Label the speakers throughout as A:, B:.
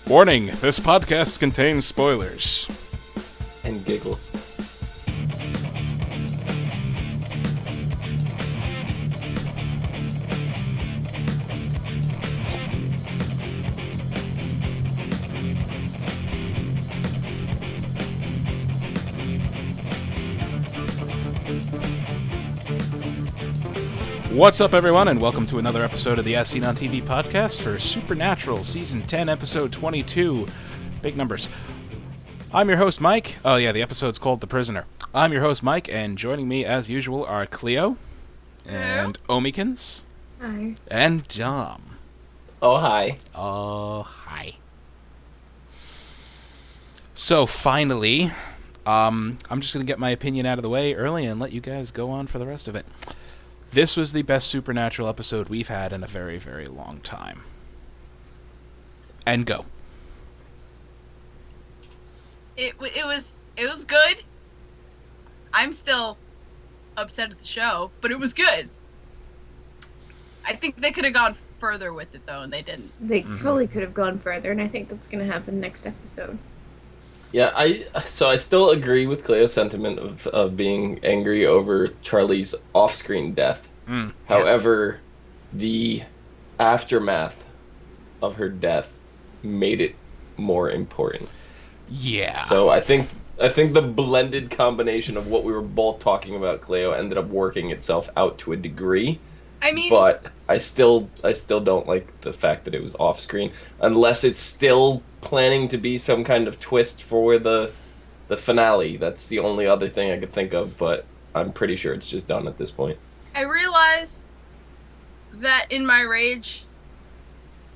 A: Warning, this podcast contains spoilers.
B: And giggles.
A: What's up, everyone, and welcome to another episode of the S10 on TV podcast for Supernatural, Season 10, Episode 22. Big numbers. I'm your host, Mike. Oh, yeah, the episode's called The Prisoner. I'm your host, Mike, and joining me, as usual, are Clio and Omikins.
C: Hi.
A: And Dabb.
B: Oh, hi.
A: Oh, hi. So, finally, I'm just going to get my opinion out of the way early and let you guys go on for the rest of it. This was the best Supernatural episode we've had in a very, very long time. And go.
D: It was good. I'm still upset at the show, but it was good. I think they could have gone further with it, though, and they didn't.
C: They totally could have gone further, and I think that's going to happen next episode.
B: Yeah, I still agree with Cleo's sentiment of being angry over Charlie's off-screen death. However, the aftermath of her death made it more important.
A: Yeah.
B: So I think the blended combination of what we were both talking about, Cleo, ended up working itself out to a degree.
D: I mean,
B: but I still don't like the fact that it was off screen, unless it's still planning to be some kind of twist for the finale. That's the only other thing I could think of, but I'm pretty sure it's just done at this point.
D: I realize that in my rage,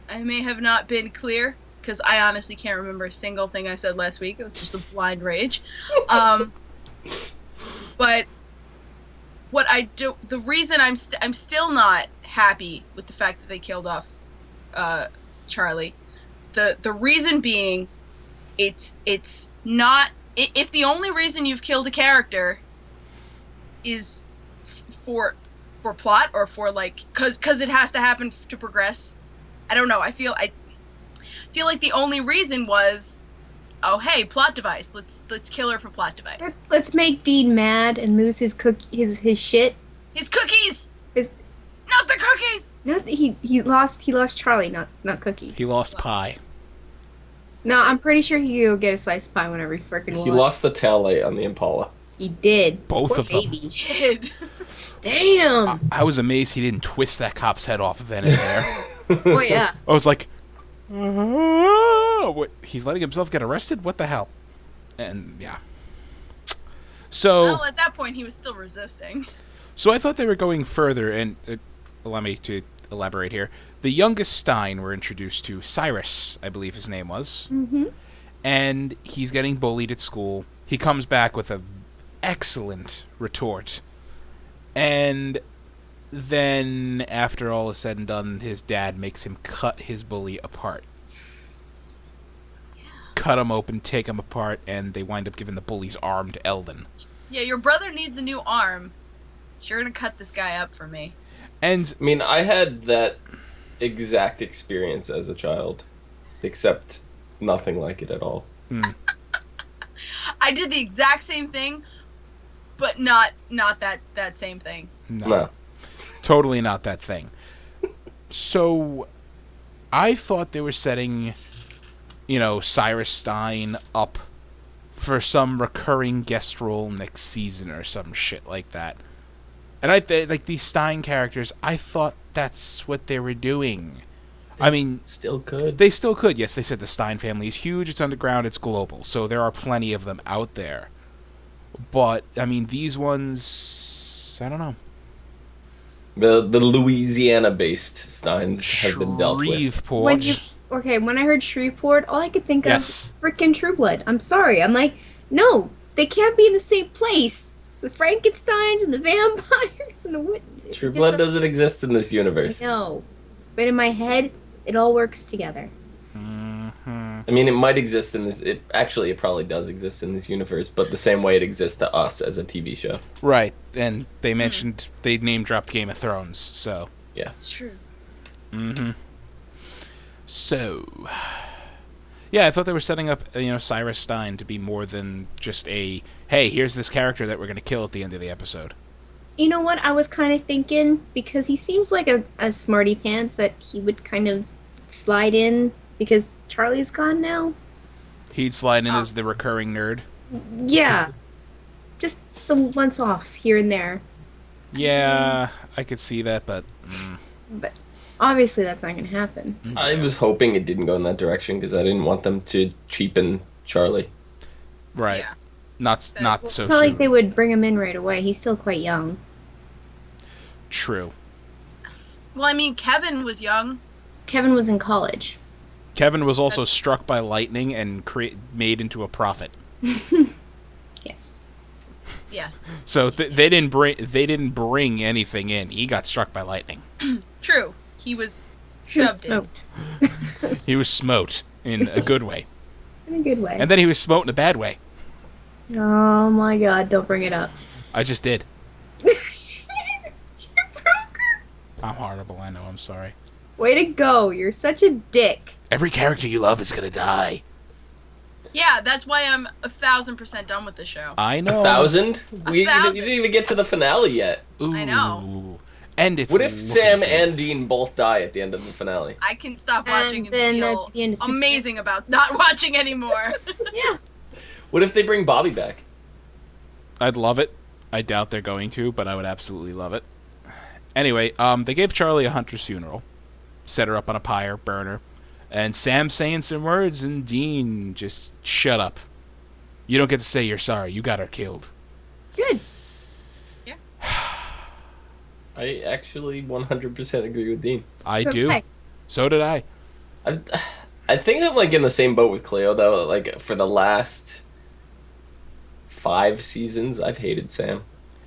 D: I may have not been clear, because I honestly can't remember a single thing I said last week. It was just a blind rage. But what I do, the reason I'm still not happy with the fact that they killed off Charlie. The reason being, it's not, if the only reason you've killed a character is for plot or for like because it has to happen to progress. I don't know. I feel like the only reason was, oh hey, plot device. Let's kill her for plot device.
C: Let's make Dean mad and lose his his shit.
D: His cookies.
C: His
D: Not the cookies.
C: no, he lost Charlie, not cookies.
A: He lost pie.
C: No, I'm pretty sure he could go get a slice of pie whenever he frickin' wants.
B: He lost the tail light on the Impala.
C: He did.
A: Both
C: Poor
A: of them.
C: baby.
D: Kid.
C: Damn.
A: I was amazed he didn't twist that cop's head off then and there.
C: Oh yeah.
A: I was like, what? He's letting himself get arrested? What the hell? And, yeah. So...
D: Well, at that point, he was still resisting.
A: So I thought they were going further, and allow me to elaborate here. The youngest Stein we're introduced to, Cyrus, I believe his name was.
C: Mm-hmm.
A: And he's getting bullied at school. He comes back with an excellent retort. And then, after all is said and done, his dad makes him cut his bully apart. Cut him open, take him apart, and they wind up giving the bully's arm to Eldon.
D: Yeah, your brother needs a new arm. So you're gonna cut this guy up for me.
A: And
B: I mean, I had that exact experience as a child, except nothing like it at all.
D: I did the exact same thing, but not that same thing.
B: No.
A: Totally not that thing. So, I thought they were setting, Cyrus Stein up for some recurring guest role next season or some shit like that. And like these Stein characters, I thought that's what they were doing. I mean,
B: Still could.
A: they still could. Yes, they said the Stein family is huge, it's underground, it's global. So there are plenty of them out there. But, I mean, these ones, I don't know.
B: The Louisiana-based Steins have been dealt with.
A: Shreveport.
C: When I heard Shreveport, all I could think
A: Yes.
C: of frickin' True Blood. I'm sorry. I'm like, no, they can't be in the same place. The Frankensteins and the vampires and the witches.
B: True Blood doesn't exist in this universe.
C: No. But in my head, it all works together.
B: I mean, it might exist in this. It probably does exist in this universe, but the same way it exists to us as a TV show.
A: Right, and they mentioned they name dropped Game of Thrones, so
B: Yeah,
D: It's true.
A: So Yeah, I thought they were setting up, Cyrus Stein to be more than just a, hey, here's this character that we're going to kill at the end of the episode.
C: You know what I was kind of thinking? Because he seems like a smarty pants that he would kind of slide in because Charlie's gone now.
A: He'd slide in as the recurring nerd.
C: Yeah. Just the once off here and there.
A: Yeah, I could see that, but...
C: But obviously that's not going to happen.
B: I was hoping it didn't go in that direction because I didn't want them to cheapen Charlie.
A: Right.
D: Yeah.
A: Not so
C: It's not
A: soon.
C: like they would bring him in right away. He's still quite young.
A: True.
D: Well, I mean, Kevin was young.
C: Kevin was in college.
A: Kevin was also struck by lightning and made into a prophet.
C: Yes.
D: Yes.
A: So they didn't bring anything in. He got struck by lightning.
D: True. He was
C: He was
D: shoved in.
C: smoked.
A: He was smote in a good way.
C: In a good way.
A: And then he was smote in a bad way.
C: Oh my god, don't bring it up.
A: I just did.
C: You broke her.
A: I'm horrible, I know, I'm sorry.
C: Way to go. You're such a dick.
A: Every character you love is gonna die.
D: Yeah, that's why I'm 1,000% done with the show.
A: I know.
B: 1,000? You
D: 1,000.
B: didn't even get to the finale yet.
A: Ooh.
D: I know.
A: And it's
B: What if
A: looking
B: Sam
A: good.
B: and Dean both die at the end of the finale?
D: I can stop
C: And
D: watching and
C: then
D: feel
C: at the end of Super-
D: amazing about not watching anymore.
C: Yeah.
B: What if they bring Bobby back?
A: I'd love it. I doubt they're going to, but I would absolutely love it. Anyway, they gave Charlie a hunter's funeral. Set her up on a pyre, burn her. And Sam saying some words, and Dean just shut up. You don't get to say you're sorry. You got her killed.
C: Good.
B: I actually 100% agree with Dean.
A: I
C: So
A: do.
C: did I.
A: So did I.
B: I think I'm like in the same boat with Clio though. Like for the last 5 seasons, I've hated Sam.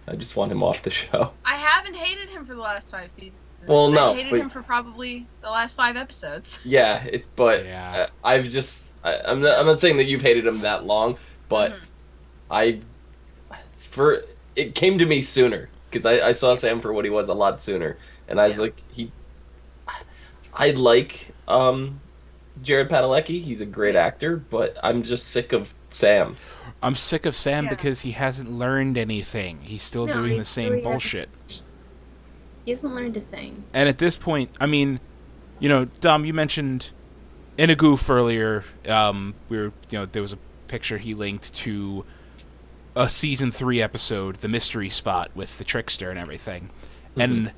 B: I just want him off the show.
D: I haven't hated him for the last 5 seasons.
B: Well, no,
D: I hated
B: but-
D: him for probably the last 5 episodes.
B: Yeah, but
A: Yeah.
B: I've just I'm not saying that you've hated him that long, but it came to me sooner because I saw Sam for what he was a lot sooner, and I was like I like Jared Padalecki. He's a great actor, but I'm just sick of Sam.
A: I'm sick of Sam
D: Yeah.
A: because he hasn't learned anything. He's still
C: No,
A: doing
C: he
A: the same
C: really
A: bullshit.
C: He hasn't learned a thing.
A: And at this point, I mean, Dom, you mentioned in a goof earlier, there was a picture he linked to a season 3 episode, the mystery spot with the trickster and everything. And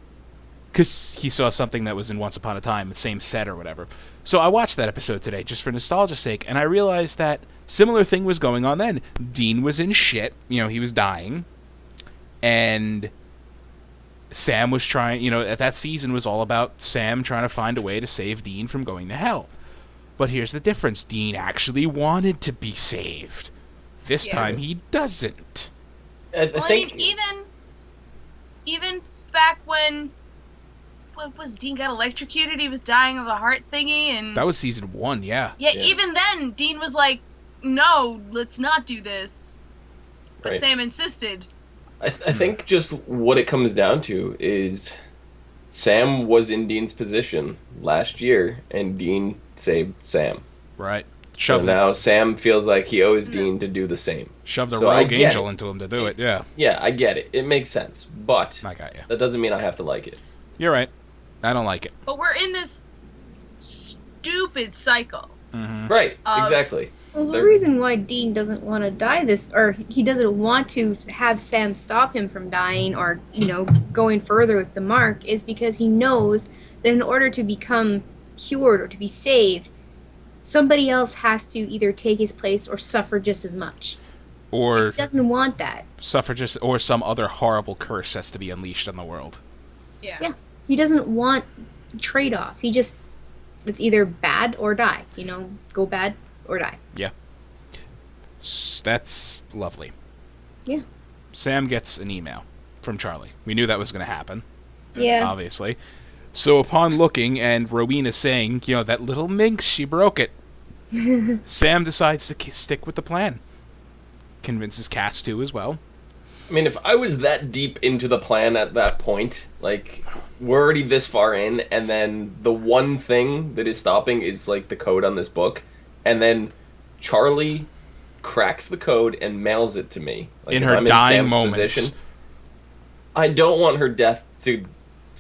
A: because he saw something that was in Once Upon a Time, the same set or whatever. So I watched that episode today just for nostalgia's sake, and I realized that similar thing was going on then. Dean was in shit, he was dying, and Sam was trying, that season was all about Sam trying to find a way to save Dean from going to hell. But here's the difference. Dean actually wanted to be saved. This time he doesn't.
B: I
D: Well,
B: think
D: I mean, even back when what was Dean got electrocuted, he was dying of a heart thingy, and
A: That was season 1, yeah.
D: yeah,
B: Yeah.
D: even then, Dean was like, "No, let's not do this," but
B: Right.
D: Sam insisted.
B: I think just what it comes down to is Sam was in Dean's position last year, and Dean saved Sam.
A: Right.
B: So
A: Shove
B: now Sam feels like he owes Dean to do the same.
A: the
B: so I
A: rogue
B: get
A: angel
B: it.
A: into him to do it, yeah.
B: Yeah, I get it. It makes sense, but
A: I got you.
B: that doesn't mean I have to like it.
A: You're right. I don't like it.
D: But we're in this stupid cycle.
B: Right,
D: Of-
B: exactly.
C: Well, the
B: They're-
C: reason why Dean doesn't want to die or he doesn't want to have Sam stop him from dying or, going further with the mark is because he knows that in order to become cured or to be saved, somebody else has to either take his place or suffer just as much.
A: Or
C: He doesn't want that.
A: suffragists, or some other horrible curse has to be unleashed on the world.
C: Yeah. He doesn't want trade-off. It's either bad or die. Go bad or die.
A: Yeah. That's lovely.
C: Yeah.
A: Sam gets an email from Charlie. We knew that was going to happen,
C: Yeah.
A: obviously. So upon looking, and Rowena saying, that little minx, she broke it. Sam decides to stick with the plan. Convinces Cass to as well.
B: I mean, if I was that deep into the plan at that point, like, we're already this far in, and then the one thing that is stopping is, like, the code on this book, and then Charlie cracks the code and mails it to me. Like,
A: In
B: if
A: her
B: I'm
A: dying
B: Sam's
A: moments.
B: position, I don't want her death to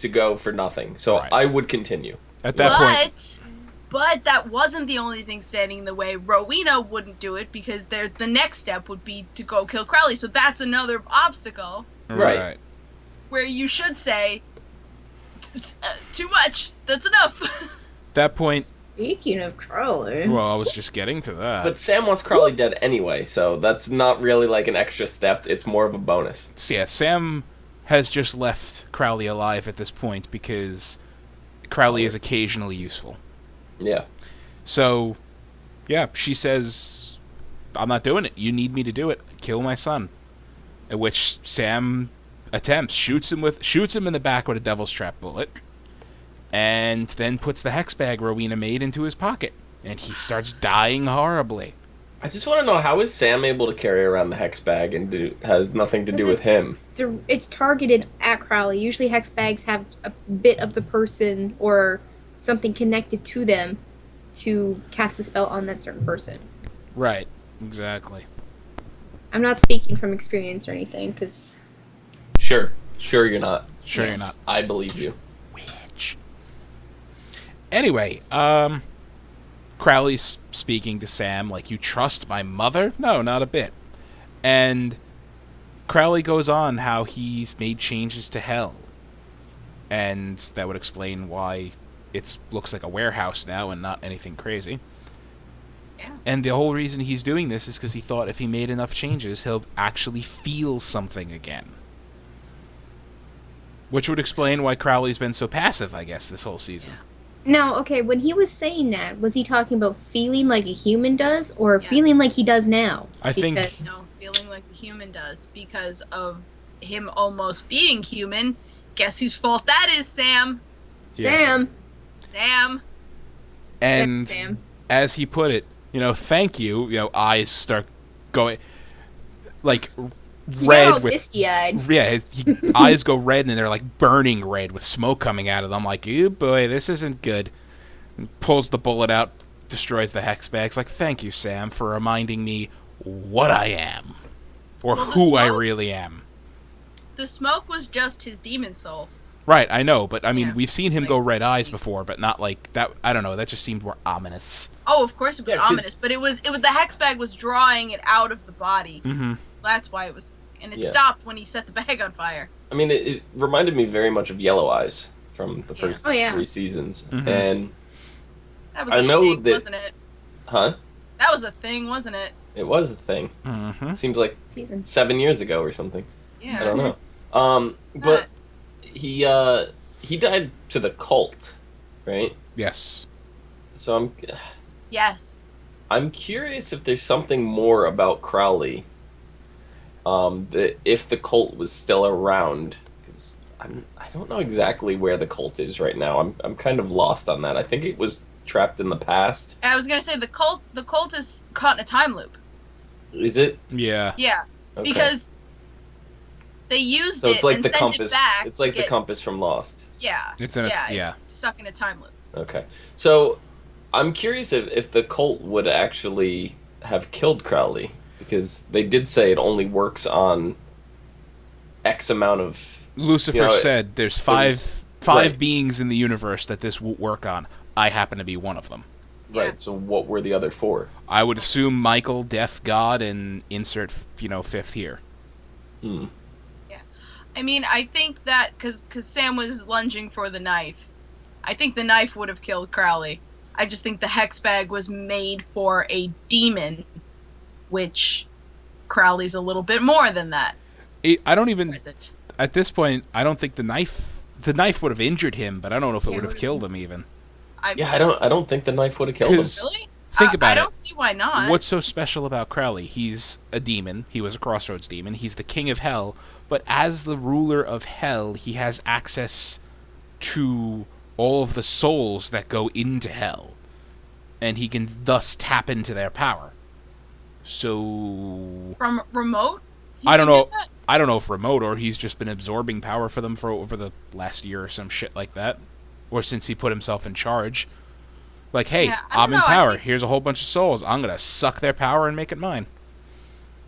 B: go for nothing. So
A: Right.
B: I would continue.
A: At that point,
D: But that wasn't the only thing standing in the way. Rowena wouldn't do it because the next step would be to go kill Crowley. So that's another obstacle
B: Right.
D: where you should say, too much. That's enough.
A: That point,
C: Speaking of Crowley.
A: well, I was just getting to that.
B: But Sam wants Crowley dead anyway, so that's not really like an extra step. It's more of a bonus.
A: So yeah, Sam has just left Crowley alive at this point because Crowley is occasionally useful.
B: Yeah.
A: So, yeah, she says, I'm not doing it. You need me to do it. Kill my son. At which Sam attempts, shoots him in the back with a devil's trap bullet, and then puts the hex bag Rowena made into his pocket. And he starts dying horribly.
B: I just want to know, how is Sam able to carry around the hex bag and has nothing to do with him?
C: It's targeted at Crowley. Usually hex bags have a bit of the person or something connected to them to cast a spell on that certain person.
A: Right, exactly.
C: I'm not speaking from experience or anything, because...
B: Sure you're not.
A: Sure you're not.
B: I believe you.
A: Witch. Anyway, Crowley's speaking to Sam like, you trust my mother? No, not a bit. And Crowley goes on how he's made changes to hell. And that would explain why it looks like a warehouse now and not anything crazy.
D: Yeah.
A: And the whole reason he's doing this is because he thought if he made enough changes, he'll actually feel something again. Which would explain why Crowley's been so passive, I guess, this whole season.
C: Now, okay, when he was saying that, was he talking about feeling like a human does, or
D: Yes.
C: feeling like he does now?
A: I think-
C: Because-
D: No, feeling like the human does because of him almost being human. Guess whose fault that is, Sam?
C: Sam!
D: Sam.
A: And
C: Sam.
A: as he put it, thank you, eyes start going, like,
C: He got
A: red
C: all
A: with...
C: misty-eyed.
A: Yeah, his eyes go red, and they're like burning red with smoke coming out of them. Like, ew, boy, this isn't good. And pulls the bullet out, destroys the hex bags. Like, thank you, Sam, for reminding me what I am, or
D: Well, the
A: who I
D: smoke-
A: really am.
D: The smoke was just his demon soul.
A: Right, I know, but I mean,
D: Yeah,
A: we've seen him
D: like-
A: go red eyes before, but not like that. I don't know. That just seemed more ominous.
D: Oh, of course it was
B: Yeah, 'cause-
D: ominous, but it was the hex bag was drawing it out of the body.
A: Mm-hmm.
D: So that's why it was, and it
B: Yeah.
D: stopped when he set the bag on fire.
B: I mean, it reminded me very much of Yellow Eyes from the first
C: Oh, yeah.
B: 3 seasons.
A: Mhm.
B: And,
D: That was
B: I
D: a
B: know
D: thing,
B: that-
D: wasn't it?
B: huh?
D: That was a thing, wasn't it?
B: It was a thing.
A: Mm-hmm.
B: Seems like
C: Season.
B: 7 years ago or something.
D: Yeah.
B: I don't know. But he died to the cult, right?
A: Yes.
B: So
D: Yes.
B: I'm curious if there's something more about Crowley. That if the cult was still around, because I don't know exactly where the cult is right now. I'm kind of lost on that. I think it was trapped in the past.
D: I was gonna say the cult is caught in a time loop.
B: Is it?
A: Yeah.
D: Yeah,
B: Okay.
D: because they used
B: So
D: it
B: it's like
D: and
B: the
D: sent
B: compass.
D: it back.
B: It's like
D: to
B: the compass from Lost.
D: Yeah.
A: It's in its-
D: It's stuck in a time loop.
B: Okay. So I'm curious if the cult would actually have killed Crowley, because they did say it only works on X amount of.
A: Lucifer said there's five
B: right.
A: beings in the universe that this won't work on. I happen to be one of them.
D: Yeah.
B: Right. So what were the other 4?
A: I would assume Michael, Death God, and insert, fifth here.
B: Hmm.
D: I mean, I think that because Sam was lunging for the knife, I think the knife would have killed Crowley. I just think the hex bag was made for a demon, which Crowley's a little bit more than that.
A: I don't
D: Or
A: even,
D: is it?
A: at this point, I don't think the knife would have injured him, but I don't know if it
C: Yeah,
A: would have
C: would've-
A: killed him even.
B: Yeah, I don't think the knife would have killed him.
A: 'Cause-
D: Really?
A: Think
D: I
A: about it.
D: don't see why not.
A: What's so special about Crowley? He's a demon. He was a Crossroads demon. He's the king of hell. But as the ruler of hell, he has access to all of the souls that go into hell. And he can thus tap into their power. So
D: From remote? He
A: I don't
D: can
A: know.
D: get that?
A: I don't know if remote or he's just been absorbing power for them for over the last year or some shit like that. Or since he put himself in charge. Like, hey,
D: Yeah, I
A: I'm
D: don't
A: in
D: know, I
A: power.
D: think-
A: Here's a whole bunch of souls. I'm going to suck their power and make it mine.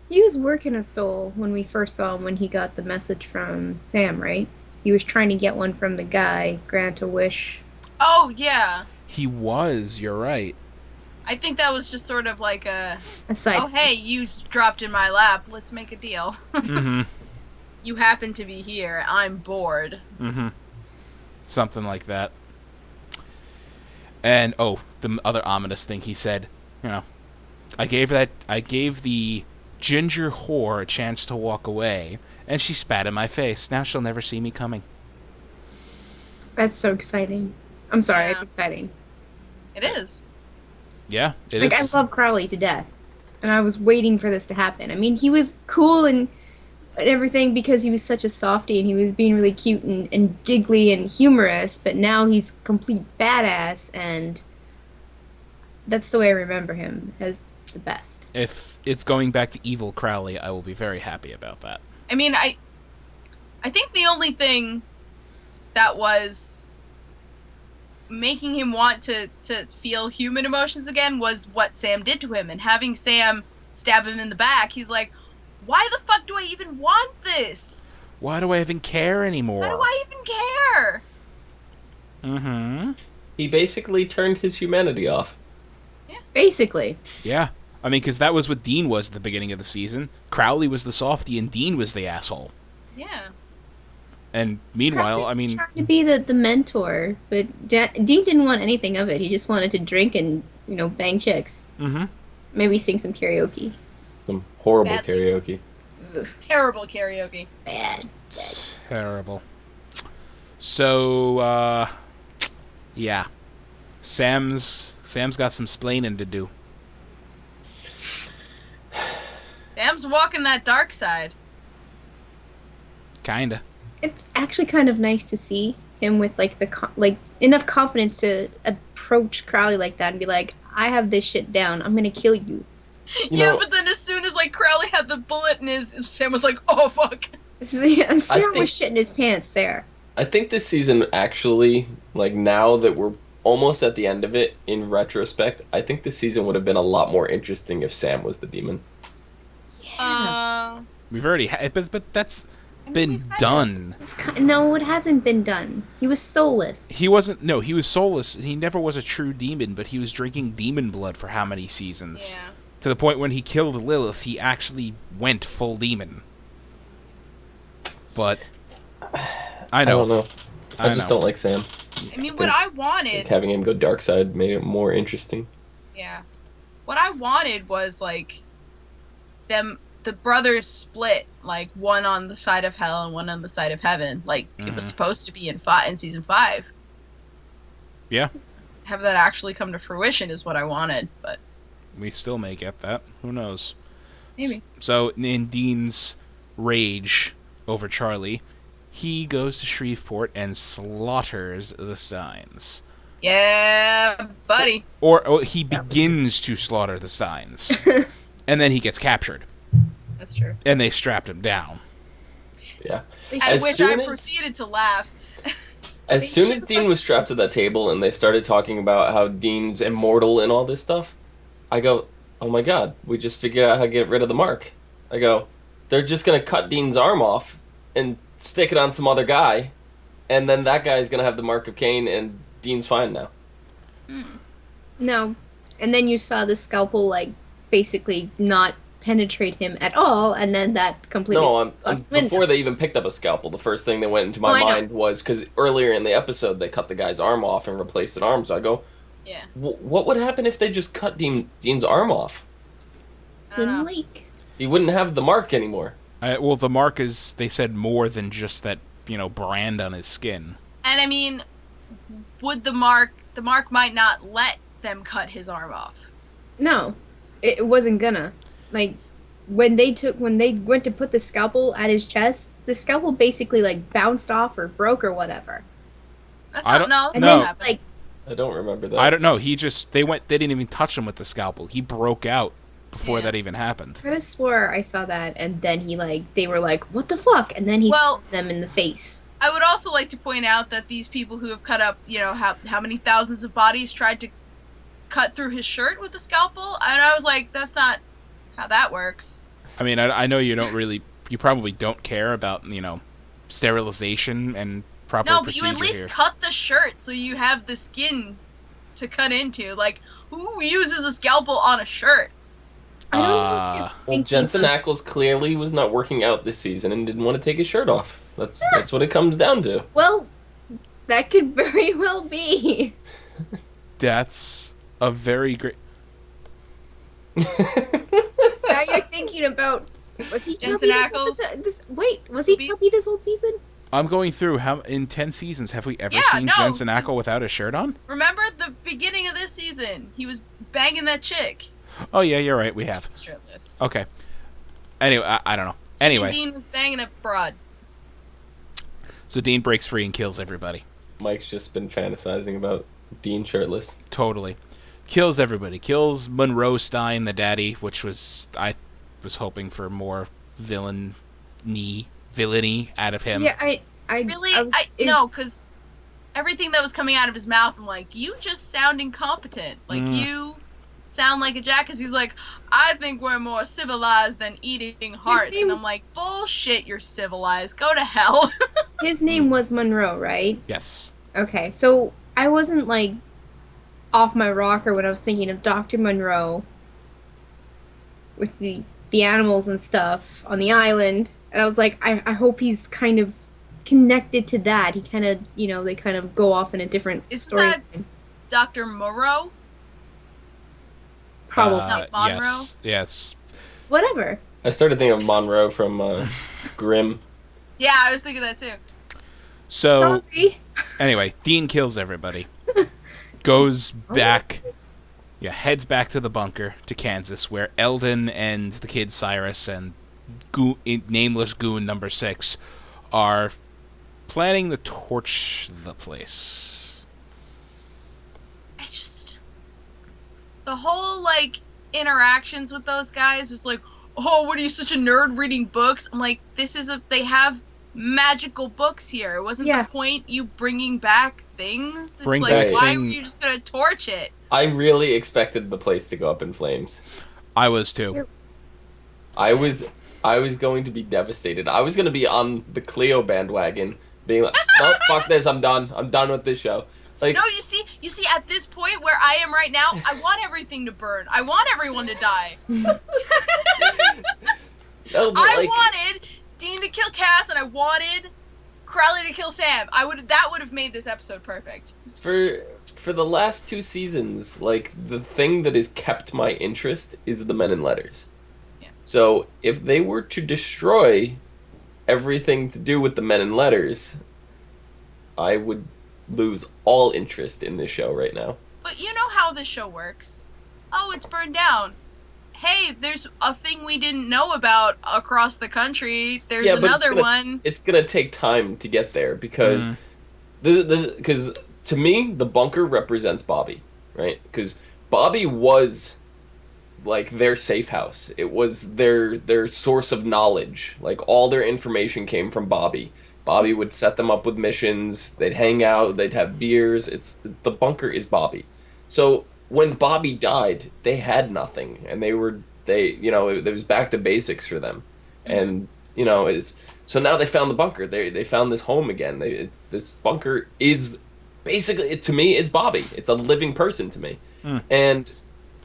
C: He was working a soul when we first saw him when he got the message from Sam, right? He was trying to get one from the guy, grant a wish.
D: Oh, yeah.
A: He was. You're right.
D: I think that was just sort of like a,
C: Aside,
D: oh, hey, you dropped in my lap. Let's make a deal.
A: Mm-hmm.
D: You happen to be here. I'm bored.
A: Mm-hmm. Something like that. And, the other ominous thing he said, I gave the ginger whore a chance to walk away, and she spat in my face. Now she'll never see me coming.
C: that's so exciting. I'm sorry,
D: Yeah.
C: it's exciting.
D: It is.
A: Yeah, it
C: Like,
A: is.
C: I love Crowley to death, and I was waiting for this to happen. I mean, he was cool and everything because he was such a softie and he was being really cute and giggly and humorous, but now he's complete badass, and that's the way I remember him, as the best.
A: If it's going back to evil Crowley, I will be very happy about that.
D: I mean, I think the only thing that was making him want to feel human emotions again was what Sam did to him, and having Sam stab him in the back, he's like, why the fuck do I even want this?
A: Why do I even care anymore?
D: Why do I even care?
A: Mm-hmm.
B: He basically turned his humanity off.
C: Basically.
A: Yeah. I mean, because that was what Dean was at the beginning of the season. Crowley was the softie and Dean was the asshole.
D: Yeah.
A: And meanwhile,
C: Crowley
A: I
C: was
A: mean...
C: trying to be the mentor, but Dean didn't want anything of it. He just wanted to drink and, bang chicks.
A: Mm-hmm.
C: Maybe sing some karaoke.
B: Some horrible
D: Badly.
B: karaoke.
C: Ugh,
D: Terrible karaoke.
C: bad.
A: Terrible. So, yeah. Sam's got some splaining to do.
D: Sam's walking that dark side.
A: Kinda.
C: It's actually kind of nice to see him with enough confidence to approach Crowley like that and be like, I have this shit down. I'm gonna kill you.
B: You know,
D: But then as soon as Crowley had the bullet in his, Sam was like, oh fuck.
C: Sam
B: think-
C: was shitting his pants there.
B: I think this season actually, now that we're almost at the end of it, in retrospect, I think this season would have been a lot more interesting if Sam was the demon.
A: We've already had... But that's been done.
C: No, it hasn't been done. He was soulless.
A: He wasn't... No, he was soulless. He never was a true demon, but he was drinking demon blood for how many seasons?
D: Yeah.
A: To the point when he killed Lilith, he actually went full demon. But... I know.
B: I don't know. I just
A: know.
B: don't like Sam.
D: I mean, what I wanted...
B: Having him go dark side made it more interesting.
D: Yeah. What I wanted was, the brothers split, one on the side of hell and one on the side of heaven. It was supposed to be in season 5.
A: Yeah.
D: Have that actually come to fruition is what I wanted, but...
A: We still may get that. Who knows?
D: Maybe.
A: So, in Dean's rage over Charlie, he goes to Shreveport and slaughters the Steins.
D: Yeah, buddy.
A: Or he begins to slaughter the Steins. And then he gets captured.
D: That's true.
A: And they strapped him down.
B: Yeah.
D: At
B: As
D: which
B: soon
D: I
B: as-
D: proceeded to laugh.
B: As soon as Dean was strapped to that table and they started talking about how Dean's immortal and all this stuff, I go, oh my god, we just figured out how to get rid of the mark. I go, they're just going to cut Dean's arm off and stick it on some other guy, and then that guy's going to have the mark of Cain, and Dean's fine now.
C: No. And then you saw the scalpel, basically not penetrate him at all, and then that completely...
B: No,
C: fucked
B: before they even picked up a scalpel, the first thing that went into my
C: I know.
B: mind was, because earlier in the episode they cut the guy's arm off and replaced an arm, so I go,
D: Yeah.
B: what would happen if they just cut Dean's arm off?
D: I don't
C: Didn't
D: know.
C: leak.
B: He wouldn't have the mark anymore.
A: Well, the mark is, they said, more than just that, brand on his skin.
D: And I mean, would the mark might not let them cut his arm off.
C: No. It wasn't gonna. When they went to put the scalpel at his chest, the scalpel basically, bounced off or broke or whatever.
D: That's
A: I
D: not,
A: don't-
D: no.
C: And
A: No.
C: then,
B: I don't remember that.
A: I don't know. They didn't even touch him with the scalpel. He broke out before
D: Yeah.
A: that even happened.
C: I could have swore I saw that, and then they were like, what the fuck? And then he slapped them in the face.
D: I would also like to point out that these people who have cut up, how many thousands of bodies tried to cut through his shirt with the scalpel, and I was like, that's not how that works.
A: I mean, I know you probably don't care about, sterilization and proper
D: No, but
A: procedure
D: you at least
A: here.
D: cut the shirt so you have the skin to cut into. Like, who uses a scalpel on a shirt?
C: I don't know. If
B: Well, Jensen Ackles clearly was not working out this season and didn't want to take his shirt off. That's what it comes down to.
C: Well, that could very well be.
A: That's a very great...
C: Now you're thinking about, was he
D: Jensen
C: chubby
D: Ackles?
C: was he
D: Boobies?
C: chubby this whole season?
A: I'm going through, how in 10 seasons have we ever
D: Yeah,
A: seen
D: no.
A: Jensen Ackles without a shirt on?
D: Remember the beginning of this season? He was banging that chick.
A: Oh, yeah, you're right, we have.
D: Shirtless.
A: Okay. Anyway, I don't know. Anyway,
D: And Dean was banging a broad.
A: so Dean breaks free and kills everybody.
B: Mike's just been fantasizing about Dean shirtless.
A: Totally. Kills everybody. Kills Monroe Stein, the daddy, which I was hoping for more villainy out of him.
C: Yeah, I
D: Really?
C: I was-
D: No,
C: it's-
D: because everything that was coming out of his mouth, I'm like, you just sound incompetent. Like, you sound like a jackass. He's like, I think we're more civilized than eating hearts.
C: name-
D: And I'm like, bullshit, you're civilized. Go to hell.
C: his name was Monroe, right?
A: Yes.
C: Okay, so I wasn't like off my rocker when I was thinking of Dr. Monroe with the animals and stuff on the island, and I was like, I hope he's kind of connected to that. He kind of, they kind of go off in a different
D: Isn't
C: story.
D: that Dr. Moreau?
C: Probably.
D: Not Monroe?
A: Yes.
C: Whatever.
B: I started thinking of Monroe from Grimm.
D: Yeah, I was thinking that too.
A: So,
C: Sorry.
A: anyway, Dean kills everybody. Goes back... Yeah, heads back to the bunker, to Kansas, where Eldon and the kid Cyrus and nameless goon number 6 are planning to torch the place.
D: The whole, interactions with those guys was like, oh, what are you, such a nerd reading books? I'm like, they have magical books here. It wasn't
C: Yeah.
D: the point you bringing back things. It's
A: Bring
D: like,
B: back
D: why
A: thing-
D: were you just gonna torch it?
B: I really expected the place to go up in flames.
A: I was too.
B: I was going to be devastated. I was going to be on the Clio bandwagon, being like, "Oh, fuck this! I'm done. I'm done with this show." Like,
D: No, you see, at this point where I am right now, I want everything to burn. I want everyone to die.
B: no, but
D: I wanted Dean to kill Cass, and I wanted Crowley to kill Sam. That would have made this episode perfect.
B: for the last 2 seasons, like, the thing that has kept my interest is the Men in Letters.
D: Yeah.
B: So if they were to destroy everything to do with the Men in Letters, I would lose all interest in this show right now.
D: But you know how this show works. Oh, it's burned down. Hey, there's a thing we didn't know about across the country. There's
B: Yeah, but
D: another one.
B: It's gonna take time to get there because because to me the bunker represents Bobby, right? Because Bobby was like their safe house. It was their source of knowledge. Like all their information came from Bobby. Bobby would set them up with missions. They'd hang out. They'd have beers. The bunker is Bobby. So when Bobby died, they had nothing, and it was back to basics for them, and so now they found the bunker. They found this home again. This bunker is basically, to me, it's Bobby. It's a living person to me, and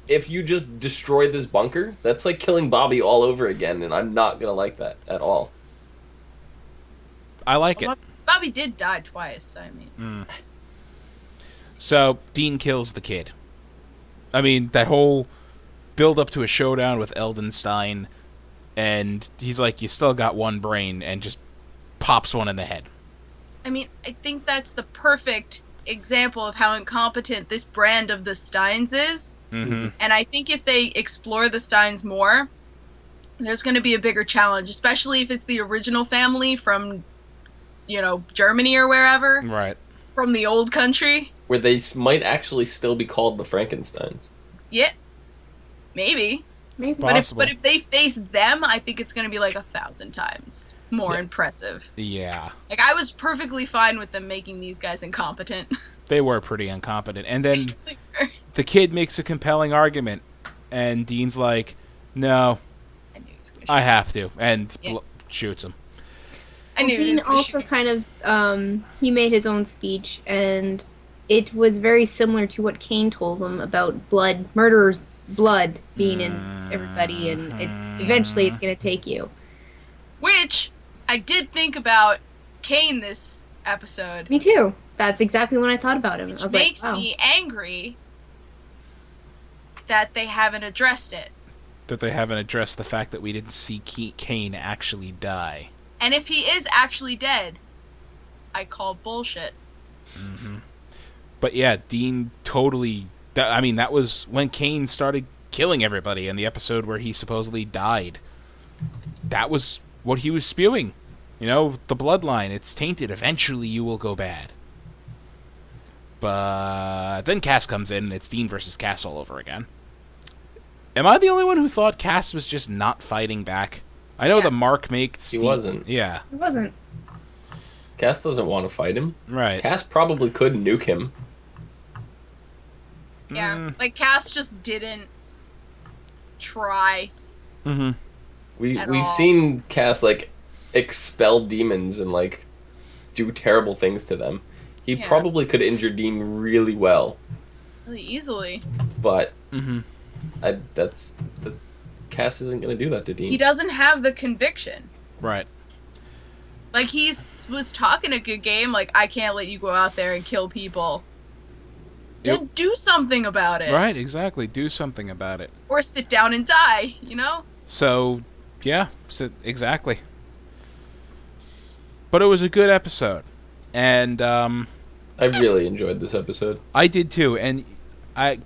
B: if you just destroy this bunker, that's like killing Bobby all over again, and I'm not gonna like that at all.
A: I like it.
D: Bobby did die twice, I mean.
A: So, Dean kills the kid. I mean, that whole build up to a showdown with Eldon Stein, and he's like, you still got one brain, and just pops one in the head.
D: I mean, I think that's the perfect example of how incompetent this brand of the Steins is.
A: Mm-hmm.
D: And I think if they explore the Steins more, there's going to be a bigger challenge, especially if it's the original family from, Germany or wherever,
A: Right.
D: from the old country.
B: Where they might actually still be called the Frankensteins.
D: Yeah, maybe.
C: Maybe.
A: Possible.
D: But if they face them, I think it's going to be like 1,000 times more impressive.
A: Yeah.
D: Like, I was perfectly fine with them making these guys incompetent.
A: They were pretty incompetent. And then the kid makes a compelling argument, and Dean's like, "No,
D: I knew he was gonna
A: I
D: shoot.
A: have to," and
D: Yeah.
A: shoots him.
D: I knew he
C: Dean
D: was gonna
C: also
D: shoot.
C: kind of he made his own speech, and it was very similar to what Kane told him about murderer's blood being in everybody, and eventually it's gonna take you.
D: Which I did think about Kane this episode.
C: Me too. That's exactly what I thought about him. I
D: Which
C: was
D: makes
C: like, wow.
D: me angry that they haven't addressed it.
A: That they haven't addressed the fact that we didn't see Kane actually die.
D: And if he is actually dead, I call bullshit.
A: But yeah, Dean totally... that was when Kane started killing everybody in the episode where he supposedly died. That was what he was spewing. You know, the bloodline, it's tainted. Eventually you will go bad. But then Cass comes in, and it's Dean versus Cass all over again. Am I the only one who thought Cass was just not fighting back? I know
D: Yes.
A: the mark makes...
B: He wasn't.
A: Yeah,
C: It wasn't.
B: Cass doesn't want to fight him.
A: right.
B: Cass probably could nuke him.
D: Yeah. Like, Cass just didn't try.
A: Mm-hmm.
B: We've
D: all.
B: seen Cass like expel demons and like do terrible things to them. He
D: Yeah.
B: probably could injure Dean really well,
D: Really easily.
B: but
A: Mm-hmm.
B: Cass isn't gonna do that to Dean.
D: He doesn't have the conviction.
A: Right.
D: Like, he was talking a good game, like, I can't let you go out there and kill people.
A: Yep.
D: Then do something about it.
A: Right, exactly. Do something about it.
D: Or sit down and die, you know?
A: So, yeah, exactly. But it was a good episode. And
B: I really enjoyed this episode.
A: I did too. And I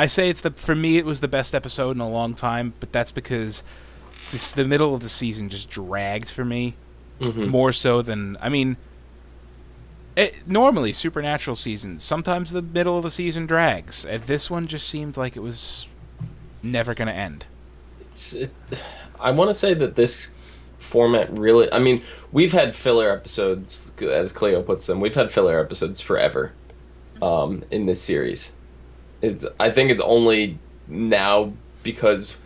A: say for me it was the best episode in a long time, but that's because the middle of the season just dragged for me.
B: Mm-hmm.
A: More so than, normally Supernatural seasons, sometimes the middle of the season drags. And this one just seemed like it was never going to end.
B: I want to say that this format really... we've had filler episodes, as Clio puts them. We've had filler episodes forever in this series. I think it's only now because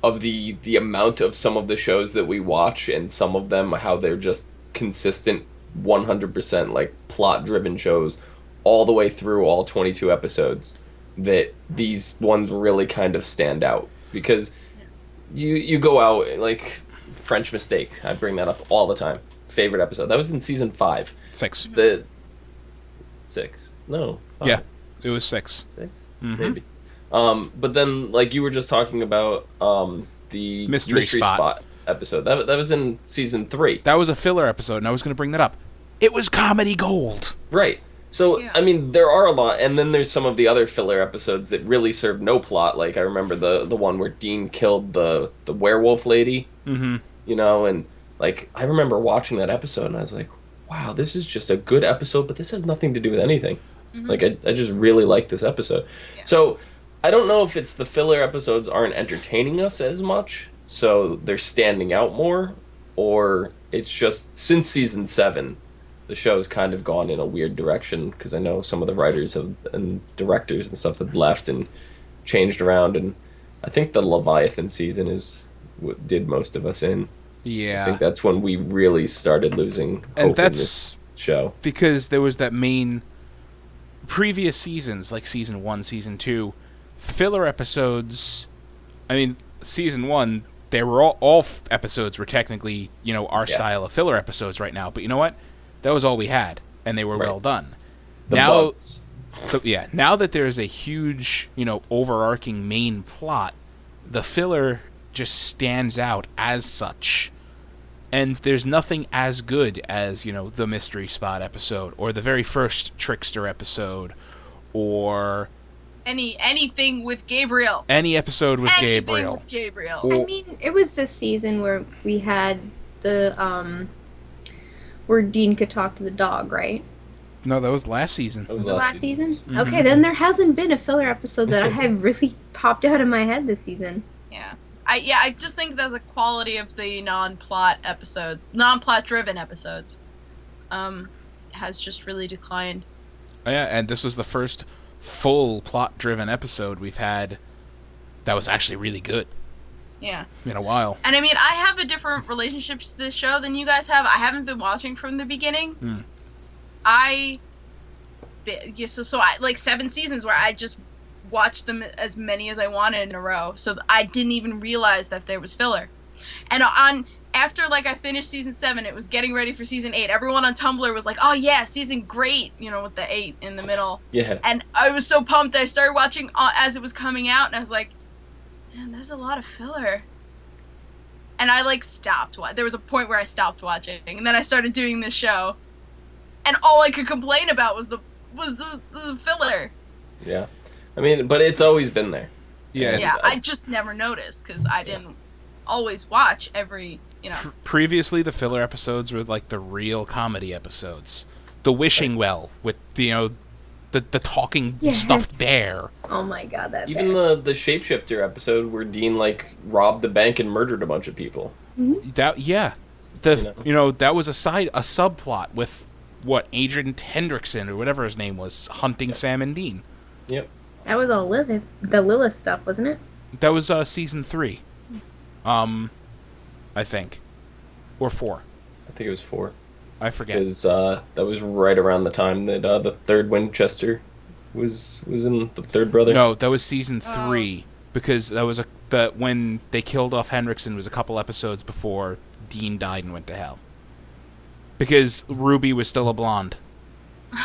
B: of the amount of some of the shows that we watch, and some of them, how they're just consistent 100% like plot-driven shows all the way through all 22 episodes, that these ones really kind of stand out. Because you go out, like French Mistake, I bring that up all the time. Favorite episode. That was in season 5.
A: 6.
B: The 6? No. 5.
A: Yeah, it was 6.
B: 6?
A: Mhm.
B: Maybe. But then, like you were just talking about, the
A: Mystery Spot
B: episode. That was in season 3.
A: That was a filler episode, and I was going to bring that up. It was comedy gold.
B: Right. So,
D: Yeah.
B: there are a lot, and then there's some of the other filler episodes that really serve no plot. Like, I remember the one where Dean killed the werewolf lady,
A: Mm-hmm.
B: you know, and, like, I remember watching that episode, and I was like, wow, this is just a good episode, but this has nothing to do with anything. Like, I just really like this episode.
D: Yeah.
B: So, I don't know if it's the filler episodes aren't entertaining us as much, so they're standing out more, or it's just, since season 7, the show's kind of gone in a weird direction, because I know some of the writers and directors and stuff have left and changed around, and I think the Leviathan season is what did most of us in. I
A: Yeah.
B: think that's when we really started losing hope
A: And
B: in
A: that's
B: this show.
A: because there was that main previous seasons, like season 1, season 2, filler episodes. Season 1, they were all episodes were technically, our
B: Yeah.
A: style of filler episodes right now. But you know what? That was all we had, and they were
B: Right.
A: well done.
B: The
A: now,
B: bugs.
A: now that there's a huge, overarching main plot, the filler just stands out as such. And there's nothing as good as, the Mystery Spot episode, or the very first Trickster episode, or
D: Anything with Gabriel.
A: any episode with
D: Anything
A: Gabriel.
D: with Gabriel.
A: Or-
C: It was this season where we had the where Dean could talk to the dog, right?
A: No, that was last season.
B: That
C: Was it last season?
A: Mhm.
C: Okay, then there hasn't been a filler episode that I have really popped out of my head this season.
D: Yeah. I just think that the quality of the non-plot driven episodes, has just really declined.
A: Oh, yeah, and this was the first full plot-driven episode we've had that was actually really good
D: Yeah.
A: in a while.
D: And I mean, I have a different relationship to this show than you guys have. I haven't been watching from the beginning. So I like 7 seasons where I just watched them as many as I wanted in a row. So I didn't even realize that there was filler. And after like I finished season 7, it was getting ready for season 8. Everyone on Tumblr was like, "Oh yeah, season great," with the 8 in the middle.
B: Yeah.
D: And I was so pumped. I started watching as it was coming out, and I was like, "Man, there's a lot of filler." And I like stopped. There was a point where I stopped watching, and then I started doing this show, and all I could complain about was the filler.
B: Yeah. I mean, but it's always been there.
A: Yeah,
D: I just never noticed because I didn't always watch every.
A: Previously, the filler episodes were like the real comedy episodes. The wishing well with the talking stuffed bear.
C: Oh my god, that
B: Even
C: bear.
B: the shapeshifter episode where Dean like robbed the bank and murdered a bunch of people.
A: That that was a subplot with Agent Hendrickson or whatever his name was hunting Sam and Dean.
B: Yep.
C: That was all the Lilith stuff, wasn't it?
A: That was season 3. I think. Or 4.
B: I think it was 4.
A: I forget.
B: Because that was right around the time that the third Winchester was in the third brother.
A: No, that was season 3 because that was when they killed off Hendrickson was a couple episodes before Dean died and went to hell. Because Ruby was still a blonde.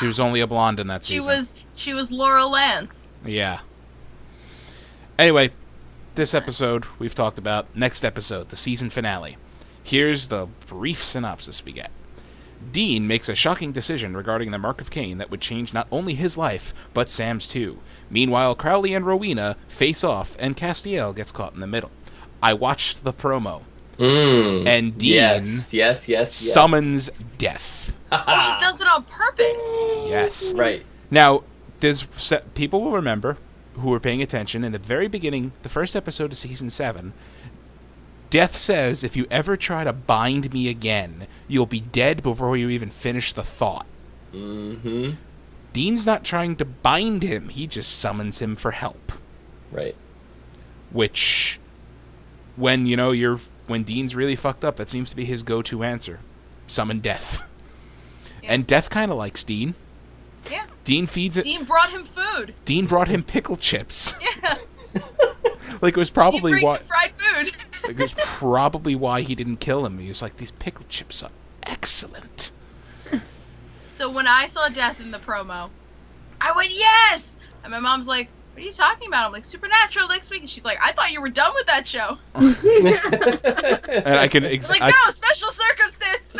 A: She was only a blonde in that season.
D: She was Laura Lance.
A: Yeah. Anyway, this episode we've talked about. Next episode, the season finale. Here's the brief synopsis we get. Dean makes a shocking decision regarding the Mark of Cain that would change not only his life, but Sam's too. Meanwhile, Crowley and Rowena face off, and Castiel gets caught in the middle. I watched the promo, and Dean summons death.
D: Oh, he does it on purpose.
A: Yes.
B: Right.
A: Now, people will remember, who were paying attention, in the very beginning, the first episode of season 7, Death says, if you ever try to bind me again, you'll be dead before you even finish the thought.
B: Mm-hmm.
A: Dean's not trying to bind him, he just summons him for help.
B: Right.
A: Which, when Dean's really fucked up, that seems to be his go-to answer. Summon Death. Yeah. And Death kind of likes Dean.
D: Yeah.
A: Dean feeds it.
D: Dean brought him food.
A: Dean brought him pickle chips.
D: Yeah.
A: Like, it was probably
D: Dean brings him fried food.
A: It was probably why he didn't kill him. He was like, these pickle chips are excellent.
D: So when I saw Death in the promo, I went, yes! And my mom's like, what are you talking about? I'm like, Supernatural next week. And she's like, I thought you were done with that show.
A: And I can...
D: no, special circumstance.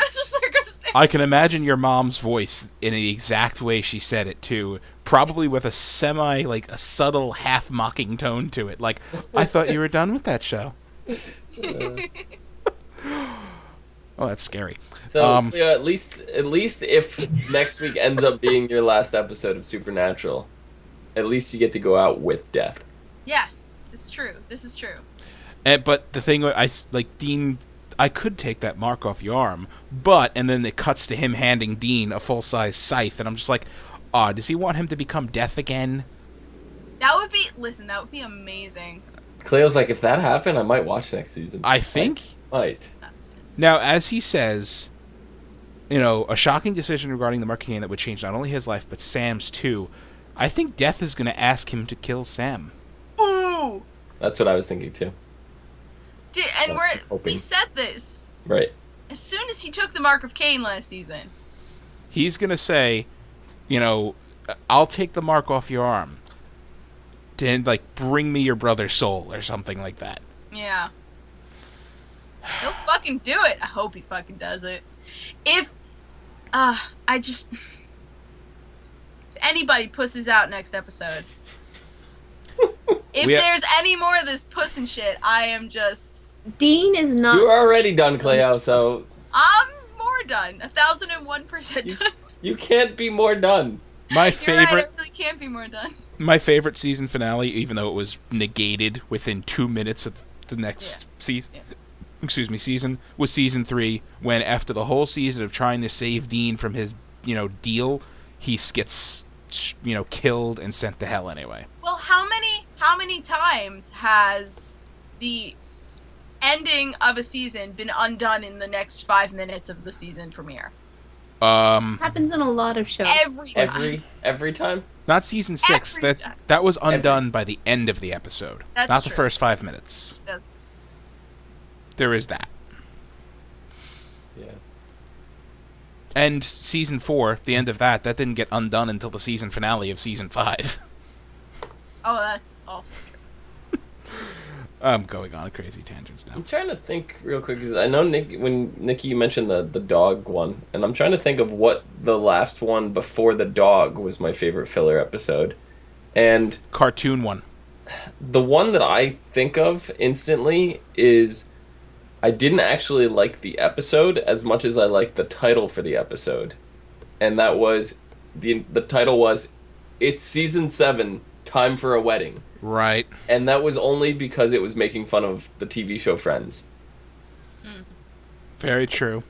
A: I can imagine your mom's voice in the exact way she said it, too. Probably with a a subtle, half-mocking tone to it. Like, I thought you were done with that show. Oh, that's scary.
B: So, at least if next week ends up being your last episode of Supernatural, at least you get to go out with Death.
D: Yes, this is true.
A: But the thing, Dean, I could take that mark off your arm, and then it cuts to him handing Dean a full-size scythe, and I'm just like, does he want him to become Death again?
D: That would be amazing.
B: Cleo's like, if that happened, I might watch next season.
A: I think.
B: Might.
A: Now, as he says, a shocking decision regarding the Mark of Cain that would change not only his life, but Sam's too. I think Death is going to ask him to kill Sam.
D: Ooh!
B: That's what I was thinking, too.
D: We said this.
B: Right.
D: As soon as he took the Mark of Cain last season.
A: He's going to say, I'll take the mark off your arm. To, bring me your brother's soul or something like that.
D: Yeah. He'll fucking do it. I hope he fucking does it. If anybody pusses out next episode. If there's any more of this puss and shit, I am just...
C: Dean is not...
B: You're already done, Cleo, so...
D: I'm more done. 1,001% done.
B: You can't be more done.
A: My favorite...
D: You're right, I really can't be more done.
A: My favorite season finale, even though it was negated within 2 minutes of the next season... Yeah. Season, was season 3, when after the whole season of trying to save Dean from his, deal, he gets killed and sent to hell anyway.
D: Well, how many times has the ending of a season been undone in the next 5 minutes of the season premiere?
C: Happens in a lot of shows.
B: Every time.
A: Not season 6.
D: Every time.
A: That was undone by the end of the episode.
D: That's
A: not
D: true.
A: the first 5 minutes.
D: That's-
A: There is that.
B: Yeah.
A: And season 4, the end of that didn't get undone until the season finale of season 5.
D: Oh, that's also true.
A: I'm going on crazy tangents now.
B: I'm trying to think real quick because I know Nikki you mentioned the dog one, and I'm trying to think of what the last one before the dog was my favorite filler episode, and
A: Cartoon one.
B: the one that I think of instantly is I didn't actually like the episode as much as I liked the title for the episode, and that was the title was "It's Season 7, Time for a Wedding."
A: Right.
B: And that was only because it was making fun of the TV show Friends.
A: Very true.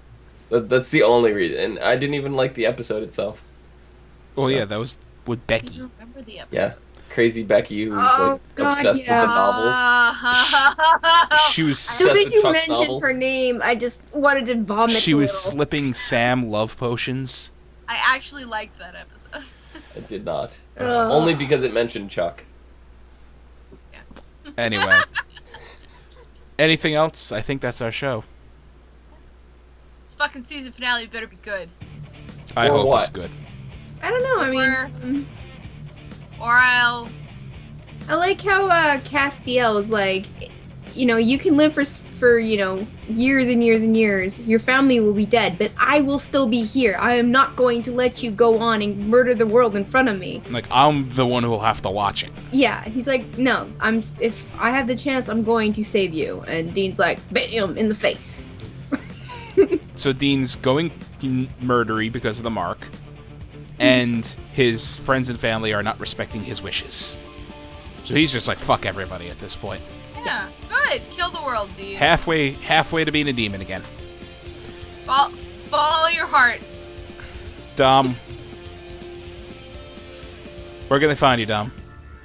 B: That's the only reason. And I didn't even like the episode itself.
A: Well,
B: So,
A: yeah, that was with
D: I
A: Becky.
D: don't remember the episode.
B: Yeah. Crazy Becky, who's
C: Oh, God,
B: obsessed
C: yeah.
B: with the novels.
A: She was
C: As soon
B: Obsessed
C: as
B: with
C: you
B: Chuck's
C: mentioned
B: novels.
C: her name, I just wanted to vomit.
A: she
C: a
A: was
C: little.
A: slipping Sam love potions.
D: I actually liked that episode.
B: I did not.
C: Ugh.
B: Only because it mentioned Chuck.
A: Anyway. Anything else? I think that's our show.
D: This fucking season finale better be good.
A: I
B: Or
A: hope
B: what?
A: it's good.
C: I don't know. I
D: Or-
C: mean,
D: Or I'll...
C: I like how Castiel was like, you can live for years and years and years. Your family will be dead, but I will still be here. I am not going to let you go on and murder the world in front of me.
A: Like, I'm the one who will have to watch it.
C: Yeah, he's like, no, if I have the chance, I'm going to save you. And Dean's like, bam, in the face.
A: So Dean's going murdery because of the mark, and his friends and family are not respecting his wishes. So he's just like, fuck everybody at this point.
D: Yeah, good. Kill the world, dude.
A: Halfway to being a demon again.
D: Follow your heart.
A: Dom. Where can they find you, Dom?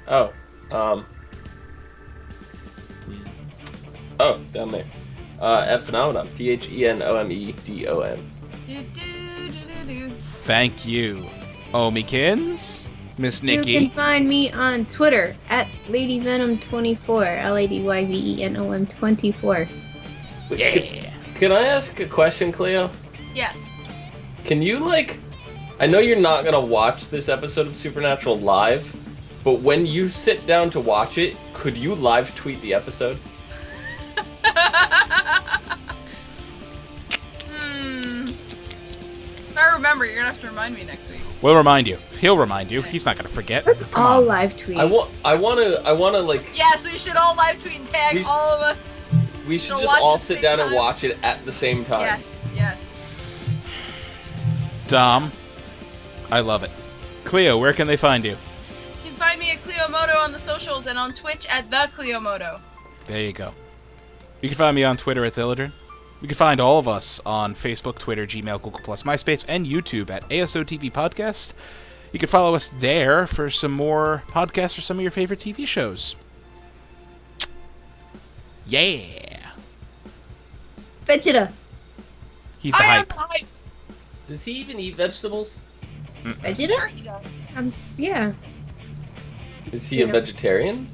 B: Oh, down there. At Phenomenon. PHENOMEDON.
D: Do-do-do-do-do.
A: Thank you. Omikins? Miss
C: You
A: Nikki?
C: can find me on Twitter at LadyVenom24, LadyYVENOM24.
A: Yeah.
B: Can I ask a question, Cleo?
D: Yes.
B: Can you, I know you're not going to watch this episode of Supernatural live, but when you sit down to watch it, could you live tweet the episode?
D: If I remember, you're gonna have to remind me next week.
A: We'll remind you. He'll remind you. He's not going to forget.
C: Let's
A: Come
C: all
A: on.
C: live tweet.
B: I want to,
D: Yes, we should all live tweet and tag
B: We sh-
D: all of us.
B: we should
D: So
B: just
D: watch
B: all
D: at the
B: sit
D: same
B: down and
D: time?
B: watch it at the same time.
D: Yes.
A: Dom. I love it. Cleo, where can they find you?
D: You can find me at Cleomoto on the socials and on Twitch at the Cleomoto.
A: There you go. You can find me on Twitter at Thillider. You can find all of us on Facebook, Twitter, Gmail, Google+, MySpace, and YouTube at ASOTV Podcast. You can follow us there for some more podcasts for some of your favorite TV shows. Yeah.
C: Vegeta.
A: He's the
D: I am
A: hype.
D: the hype.
B: Does he even eat vegetables?
D: Sure
C: Vegeta?
D: he does.
C: Yeah.
B: Is he a
C: Yeah.
B: vegetarian?